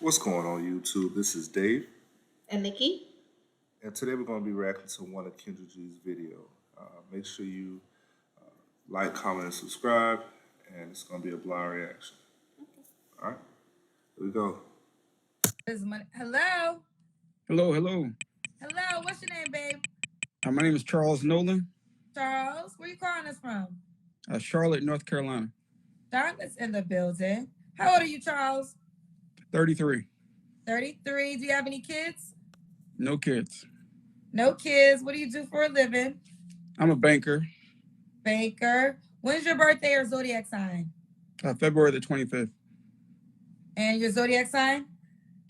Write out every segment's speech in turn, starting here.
What's going on, YouTube? This is Dave, And Nicky? and today we're going to be reacting to one of Kendra G's video. Make sure you like, comment, and subscribe, and it's going to be a blind reaction. All right, here we go. Hello. Hello, hello. Hello. What's your name, babe? My name is Charles Nolan, Charles. Where you calling us from? Charlotte, North Carolina. Charlotte's in the building. How old are you, Charles? 33. 33. Do you have any kids? No kids. No kids. What do you do for a living? I'm a banker. Banker. When's your birthday or zodiac sign? February the 25th. And your zodiac sign?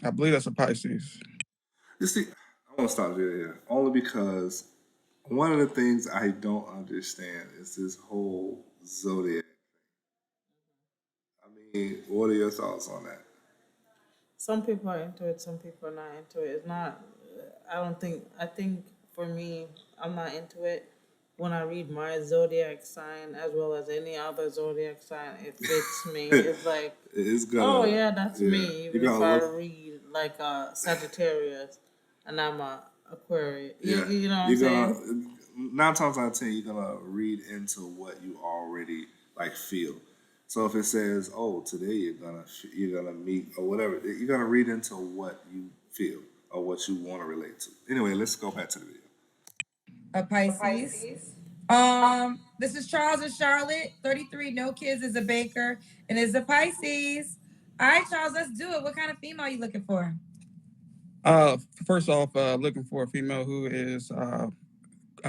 I believe that's a Pisces. You see, I want to stop here only because one of the things I don't understand is this whole Zodiac. I mean, what are your thoughts on that? Some people are into it, some people are not into it. It's not, I think for me, I'm not into it. When I read my zodiac sign as well as any other zodiac sign, it fits me. It's like, It's gonna, oh yeah, that's me. Even if I look, read like Sagittarius and I'm a Aquarius, yeah, you know what I'm saying? 9 times out of 10, you're gonna read into what you already like feel. So if it says, "Oh, today you're gonna meet" or whatever, you're gonna read into what you feel or what you want to relate to. Anyway, let's go back to the video. A Pisces. This is Charles and Charlotte. 33. No kids. Is a banker and is a Pisces. All right, Charles. Let's do it. What kind of female are you looking for? First off, looking for a female who is a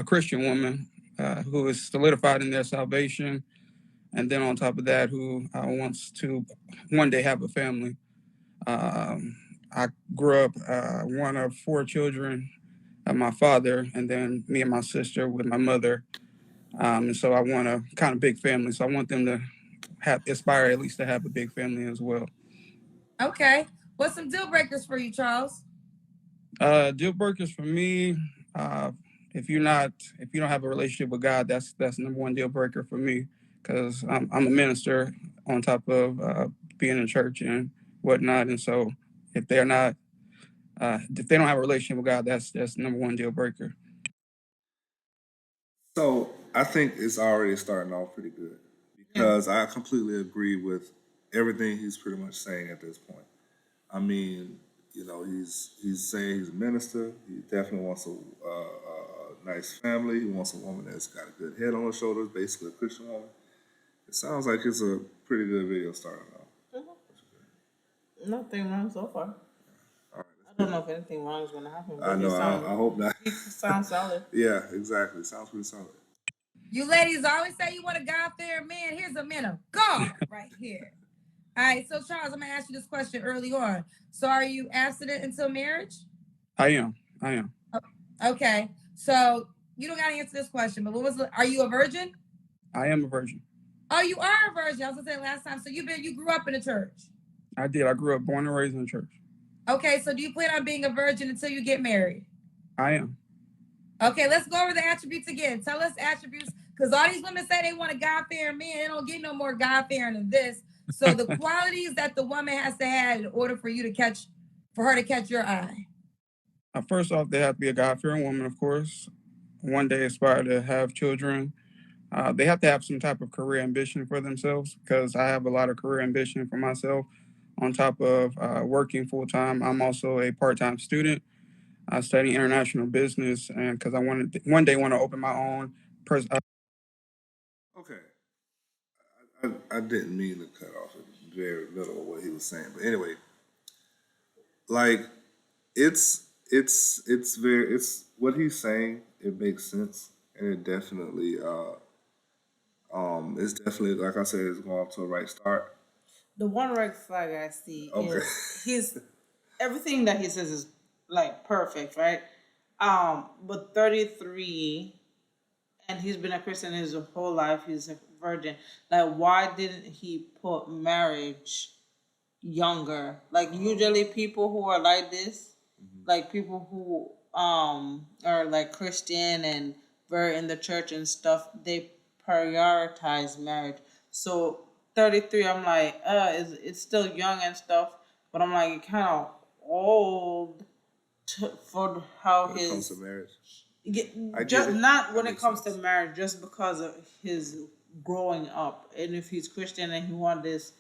Christian woman who is solidified in their salvation, and then on top of that, who wants to one day have a family. I grew up one of 4 children of my father, and then me and my sister with my mother. And so I want a kind of big family. So I want them to aspire at least to have a big family as well. Okay. What's some deal breakers for you, Charles? Deal breakers for me. If you don't have a relationship with God, that's number one deal breaker for me, because I'm a minister on top of being in church and whatnot. And so if they're not, if they don't have a relationship with God, that's number one deal breaker. So I think it's already starting off pretty good because I completely agree with everything he's pretty much saying at this point. I mean, he's saying he's a minister. He definitely wants a nice family. He wants a woman that's got a good head on her shoulders, basically a Christian woman. It sounds like it's a pretty good video starting off. Nothing wrong so far. All right, I don't know if anything wrong is going to happen. But I know. I hope not. It sounds solid. Yeah, exactly. Sounds pretty solid. You ladies always say you want a God-fearing man. Here's a man of God right here. All right, so Charles, I'm gonna ask you this question early on. So, are you abstinent until marriage? I am. Okay, so you don't gotta answer this question, but are you a virgin? I am a virgin. Oh, you are a virgin. I was gonna say last time. So you grew up in the church. I did. I grew up born and raised in the church. Okay, so do you plan on being a virgin until you get married? I am. Okay, let's go over the attributes again. Tell us attributes, because all these women say they want a God-fearing man. They don't get no more God-fearing than this. So the qualities that the woman has to have in order for her to catch your eye. First off, they have to be a God-fearing woman, of course. One day aspire to have children. They have to have some type of career ambition for themselves, because I have a lot of career ambition for myself. On top of working full-time, I'm also a part-time student. I study international business, and because I one day want to open my own. Okay. I didn't mean to cut off in the very middle of what he was saying, but anyway, like it's what he's saying. It makes sense, and it definitely it's definitely, like I said, it's going off to a right start. The one red flag I see Okay. is his everything that he says is like perfect, right? But 33, and he's been a Christian his whole life. He's a virgin. Like, why didn't he put marriage younger? Like, usually people who are like this, like people who are like Christian and very in the church and stuff, they prioritize marriage. So 33, I'm like, it's still young and stuff, but I'm like, kind of old for how When it comes to his marriage, get, I get just it. not That when it makes comes sense. to marriage, just because of his growing up, and if he's Christian and he want this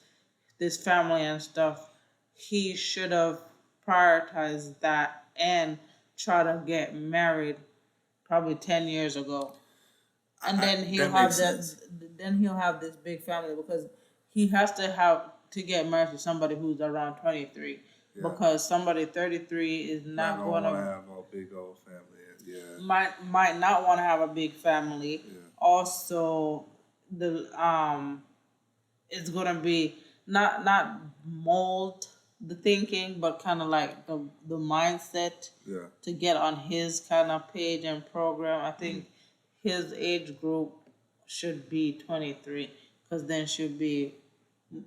family and stuff, he should have prioritized that and try to get married probably 10 years ago, and then he'll That have makes that. sense. Then he'll have this big family because he has to have to get married to somebody who's around 23, Yeah. because somebody 33 is Not not gonna going want to to have a big old family. Yeah. might not want to have a big family. Yeah. Also, the it's gonna be not mold the thinking, but kind of like the mindset Yeah. to get on his kind of page and program. I think his age group should be 23, because then should be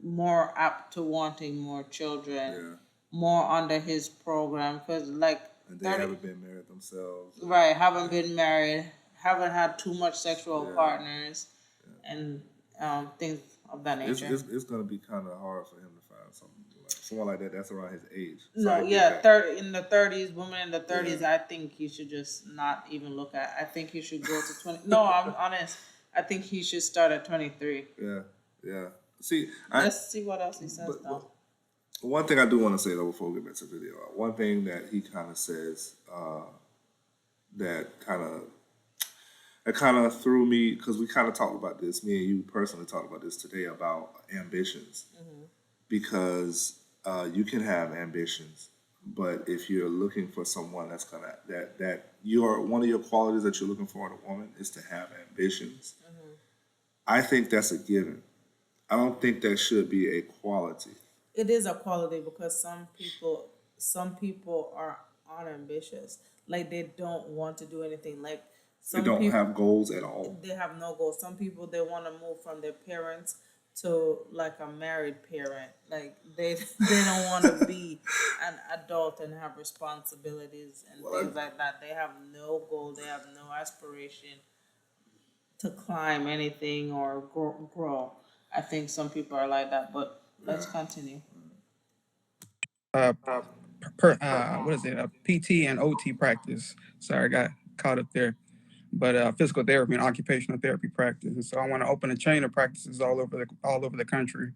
more apt to wanting more children, Yeah. more under his program, because like And they 30, haven't been married themselves. right, haven't been married, haven't had too much sexual Yeah. partners, and things of that It's, nature. it's going to be kind of hard for him to find someone like that that's around his age. So No, I get yeah, that. in the 30s, women in the 30s, Yeah. I think he should just not even look at. I think he should go to 20. No, I'm honest. I think he should start at 23. Yeah. Yeah. See, Let's see what else he says, but though. one thing I do want to say, though, before we get back to the video, one thing that he kind of says that kind of threw me, because we kind of talked about this, me and you personally talked about this today, about ambitions. Because you can have ambitions, but if you're looking for someone that's gonna that your one of your qualities that you're looking for in a woman is to have ambitions, I think that's a given. I don't think that should be a quality. It is a quality, because some people are unambitious. Like, they don't want to do anything. Like, They some don't people, have goals at all. they have no goals. Some people, they want to move from their parents to like a married parent. Like, they don't want to be an adult and have responsibilities and Well, things like that. They have no goal. They have no aspiration to climb anything or grow. I think some people are like that, but let's continue. Uh, what is it? PT and OT practice. Sorry, I got caught up there. But physical therapy and occupational therapy practice. And so I want to open a chain of practices all over the country.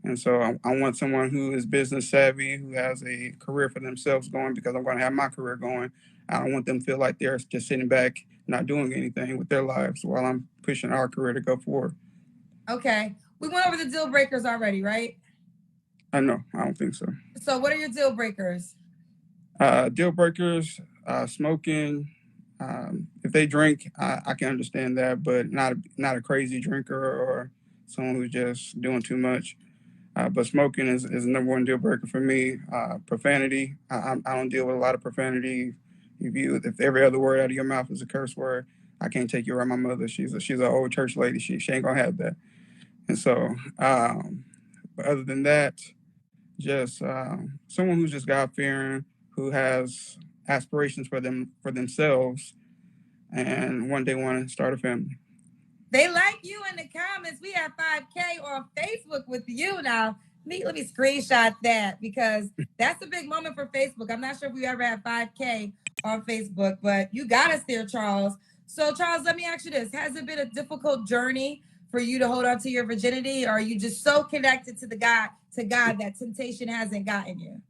And so I want someone who is business savvy, who has a career for themselves going, because I'm going to have my career going. I don't want them to feel like they're just sitting back, not doing anything with their lives while I'm pushing our career to go forward. Okay. We went over the deal breakers already, right? No, I don't think so. So what are your deal breakers? Deal breakers, smoking. If they drink, I can understand that, but not a crazy drinker or someone who's just doing too much. But smoking is the number one deal breaker for me. Profanity, I don't deal with a lot of profanity. If every other word out of your mouth is a curse word, I can't take you around my mother. She's an old church lady. She ain't gonna have that. And so, but other than that, just someone who's just God fearing, who has aspirations for themselves, and one day want to start a family. They like you in the comments. We have 5K on Facebook with you now. Let me screenshot that, because that's a big moment for Facebook. I'm not sure if we ever had 5K on Facebook, but you got us there, Charles. So, Charles, let me ask you this. Has it been a difficult journey for you to hold on to your virginity, or are you just so connected to God that temptation hasn't gotten you?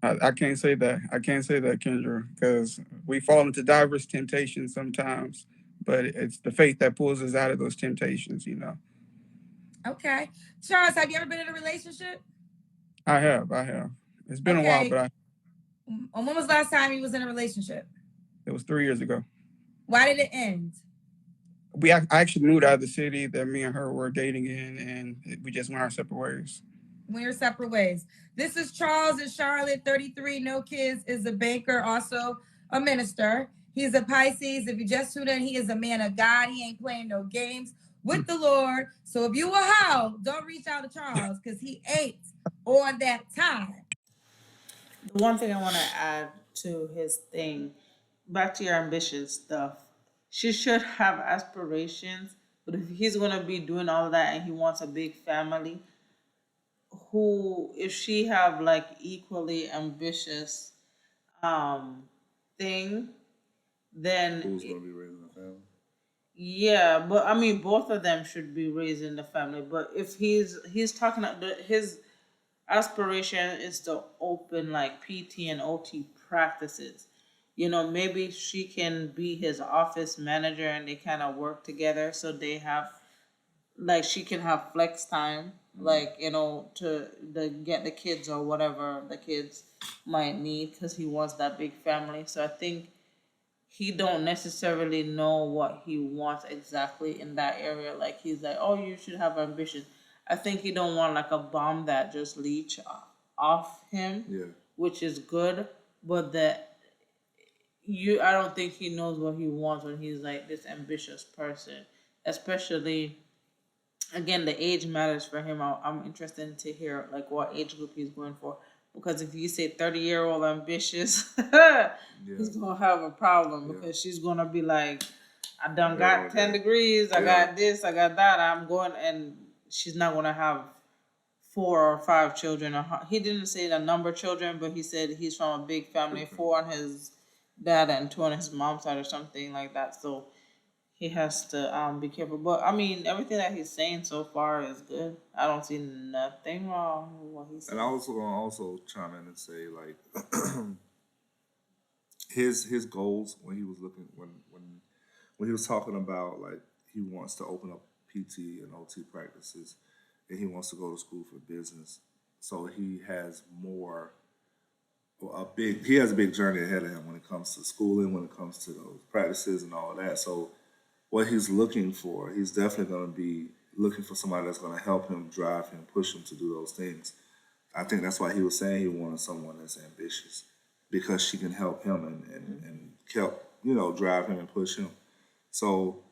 I can't say that. I can't say that, Kendra, because we fall into diverse temptations sometimes, but it's the faith that pulls us out of those temptations, Okay. Charles, have you ever been in a relationship? I have. It's been a while, but when was the last time you was in a relationship? It was 3 years ago. Why did it end? I actually moved out of the city that me and her were dating in, and we just went our separate ways. Went your separate ways. This is Charles in Charlotte, 33, no kids, is a banker, also a minister. He's a Pisces. If you just tuned in, he is a man of God. He ain't playing no games with the Lord. So if you a hoe, don't reach out to Charles, because he ain't on that time. The one thing I want to add to his thing, back to your ambitious stuff, she should have aspirations, but if he's gonna be doing all that and he wants a big family, who if she have like equally ambitious thing, then Who's gonna be raising a family? yeah, but I mean both of them should be raised in the family. But if he's talking his aspiration is to open like PT and OT practices. You know, maybe she can be his office manager and they kind of work together so they have like she can have flex time, like you know, to get the kids or whatever the kids might need because he wants that big family. So I think he don't necessarily know what he wants exactly in that area. Like he's like, oh, you should have ambition. I think he don't want like a bomb that just leech off him, Yeah. which is good, but that I don't think he knows what he wants when he's like this ambitious person, especially again the age matters for him. I'm interested to hear like what age group he's going for because if you say 30-year-old ambitious he's gonna have a problem because she's gonna be like I done got 10 degrees, I got this, I got that, I'm going, and she's not gonna have 4 or 5 children. He didn't say the number of children, but he said he's from a big family, 4 on his dad and 2 on his mom's side or something like that. So he has to be careful. But I mean, everything that he's saying so far is good. I don't see nothing wrong with what he's saying. And I was gonna also chime in and say like his goals when he was looking when he was talking about like he wants to open up PT and OT practices and he wants to go to school for business. So he has he has a big journey ahead of him when it comes to schooling, when it comes to those practices and all of that. So what he's looking for, he's definitely going to be looking for somebody that's going to help him, drive him, push him to do those things. I think that's why he was saying he wanted someone that's ambitious because she can help him and help, drive him and push him. So,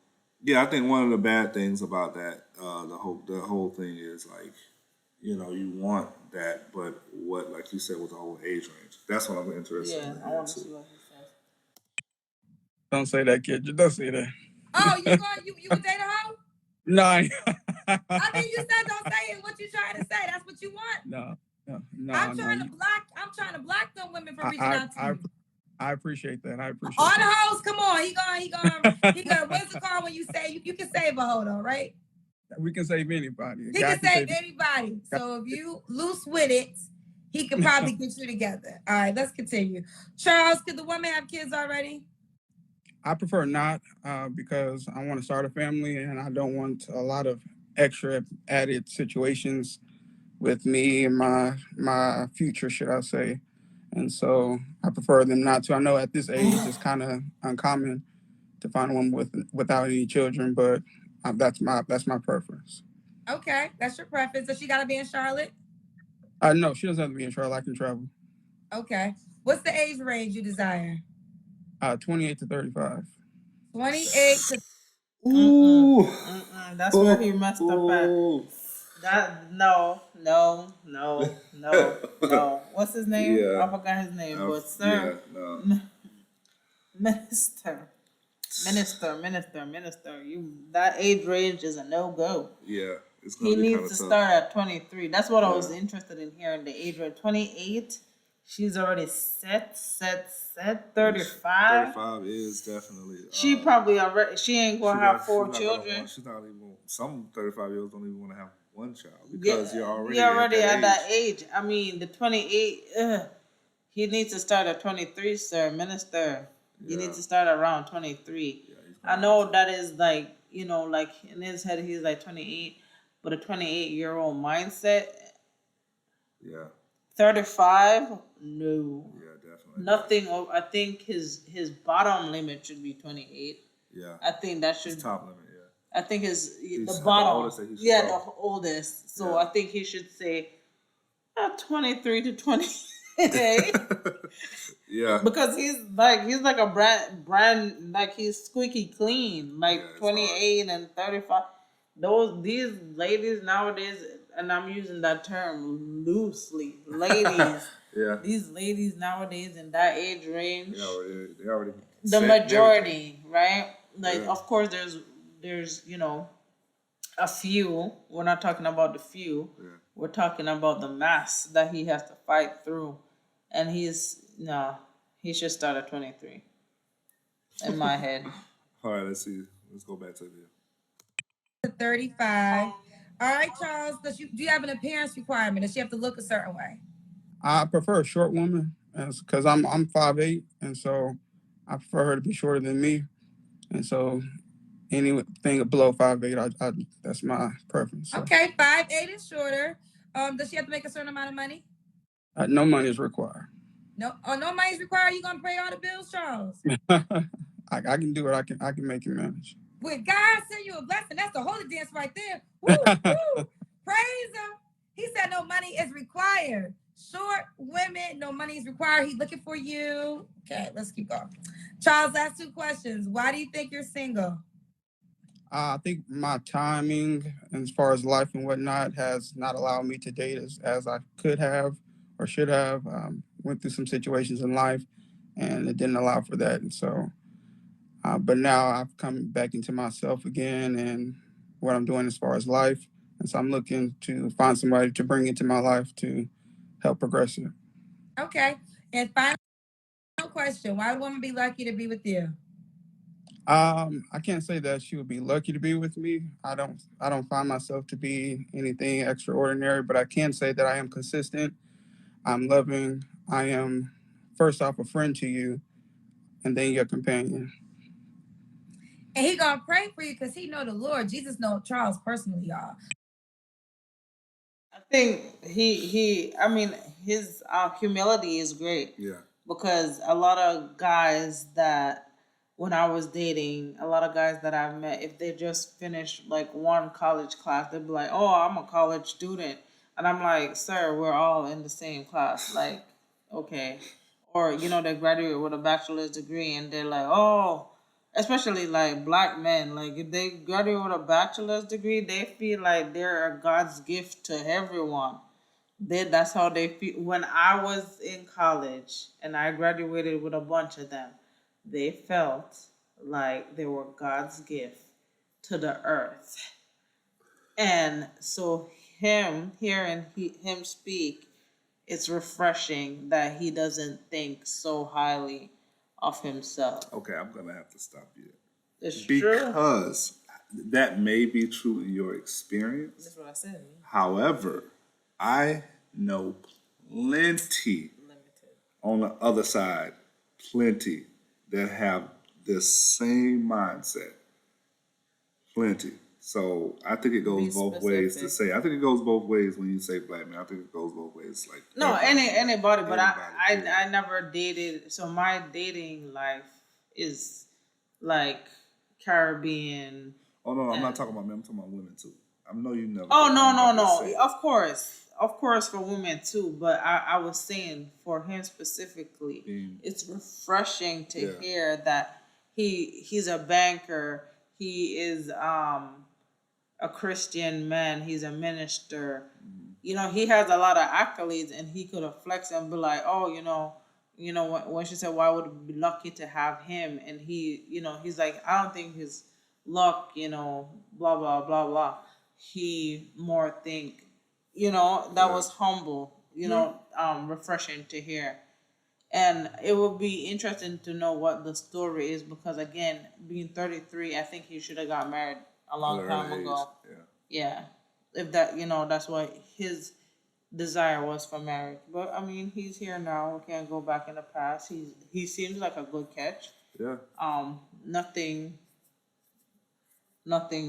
yeah, I think one of the bad things about that, the whole thing is like, you want that, but what, like you said, with the whole age range. That's what I'm interested in. Yeah, I want to see what he says. Don't say that, kid. Don't say that. Oh, you would date a hoe? No. I mean, you said don't say it. What you trying to say? That's what you want? No. I'm trying to block them women from reaching out to me. I appreciate that. All the hoes, come on. He gonna what's the call when you say you can save a hoe though, right? We can save anybody. He can save anybody. So if you loose with it, he could probably get you together. All right, let's continue. Charles, could the woman have kids already? I prefer not because I want to start a family and I don't want a lot of extra added situations with me and my future, should I say. And so I prefer them not to. I know at this age it's kind of uncommon to find one without any children, but that's my preference. Okay, that's your preference. So she got to be in Charlotte? No, she doesn't have to be in Charlotte. I can travel. Okay. What's the age range you desire? 28 to 35. 28 to... Ooh. That's where he messed up at. That no. What's his name? Yeah. I forgot his name, but sir, Minister. You that age range is a no go. Yeah, he needs to start at 23. That's what I was interested in hearing. The age range 28. She's already set. 35. 35 is definitely. She probably already. She ain't gonna have 4 children. She's not even. Some 35-year-olds don't even want to have one child because you're already at that age. I mean, the 28. He needs to start at 23, sir, Minister. You need to start around 23. Yeah, I know that is like like in his head he's like 28, but a 28-year-old mindset. Yeah. 35, no. Yeah, definitely. Nothing. I think his bottom limit should be 28. Yeah. I think that should his top limit. Yeah. I think the bottom. The oldest. So I think he should say 23 to 28. Yeah. Because he's like a brand like he's squeaky clean, like 28 and 35. These ladies nowadays, and I'm using that term loosely, ladies. Yeah. These ladies nowadays in that age range, they already the majority, right? Like, Yeah. of course, there's a few. We're not talking about the few. Yeah. We're talking about the mass that he has to fight through, and he should start at 23. In my head. All right, let's see. Let's go back to the video. 35. All right, Charles. Do you have an appearance requirement? Does she have to look a certain way? I prefer a short woman, because I'm 5'8", and so I prefer her to be shorter than me, and so anything below 5'8", I that's my preference. So. Okay, 5'8" and shorter. Does she have to make a certain amount of money? No money is required. No. Oh, no money is required. You gonna pay all the bills, Charles? I can do it. I can make it manage. When God send you a blessing, that's the holy dance right there. Woo, woo. Praise him. He said no money is required. Short women, no money is required. He's looking for you. Okay, let's keep going. Charles, last 2 questions. Why do you think you're single? I think my timing, as far as life and whatnot, has not allowed me to date as I could have or should have. Went through some situations in life, and it didn't allow for that. And so, but now I've come back into myself again and what I'm doing as far as life. And so I'm looking to find somebody to bring into my life to help progress it. Okay. And final question. Why would a woman be lucky to be with you? I can't say that she would be lucky to be with me. I don't find myself to be anything extraordinary, but I can say that I am consistent. I'm loving. I am first off a friend to you, and then your companion. And he gonna pray for you because he know the Lord. Jesus know Charles personally, y'all. I think his humility is great. Yeah. Because a lot of guys that when I was dating, a lot of guys that I've met, if they just finished like one college class, they'd be like, "Oh, I'm a college student," and I'm like, "Sir, we're all in the same class." Like, okay, or they graduate with a bachelor's degree, and they're like, "Oh," especially like black men, like if they graduate with a bachelor's degree, they feel like they're God's gift to everyone. That's how they feel. When I was in college and I graduated with a bunch of them, they felt like they were God's gift to the earth. And so him speak, it's refreshing that he doesn't think so highly of himself. Okay, I'm gonna have to stop you It's true. because that may be true in your experience. That's what I said. However, I know plenty on the other side, plenty that have this same mindset. Plenty. So I think it goes Be both ways to specific. say. I think it goes both ways when you say black man. I think it goes both ways. Like No, anybody, but Everybody, I never dated. So my dating life is like Caribbean. oh no, I'm not talking about men. I'm talking about women too. I know you never. Oh no, you no, never no. say- Of course for women too. But I was saying for him specifically, Mm. it's refreshing to Yeah. hear that he's a banker. He is a Christian man. He's a minister. He has a lot of accolades, and he could have flexed and be like, "Oh, when she said, why would it be lucky to have him?" And he's like, "I don't think his luck, blah blah blah blah." He more think, that was humble, refreshing to hear. And it will be interesting to know what the story is because again, being 33, I think he should have got married a long At an time early ago. age, Yeah. If that, that's what his desire was for marriage. But I mean, he's here now. We can't go back in the past. He seems like a good catch. Yeah. Nothing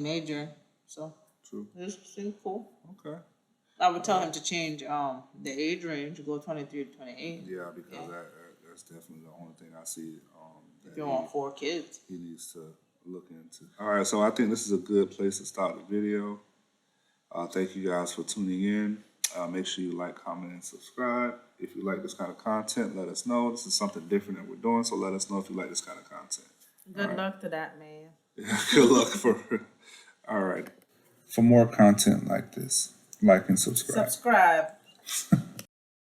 major. So True. it seems cool. Okay. I would tell him to change the age range, go 23 to 28. Yeah, because Yeah. that's definitely the only thing I see. If you want 4 kids. He needs to look into. All right, so I think this is a good place to start the video. Thank you guys for tuning in. Make sure you like, comment, and subscribe. If you like this kind of content, let us know. This is something different that we're doing, so let us know if you like this kind of content. Good luck to that man. Good luck for. All right. For more content like this, like and subscribe. Subscribe.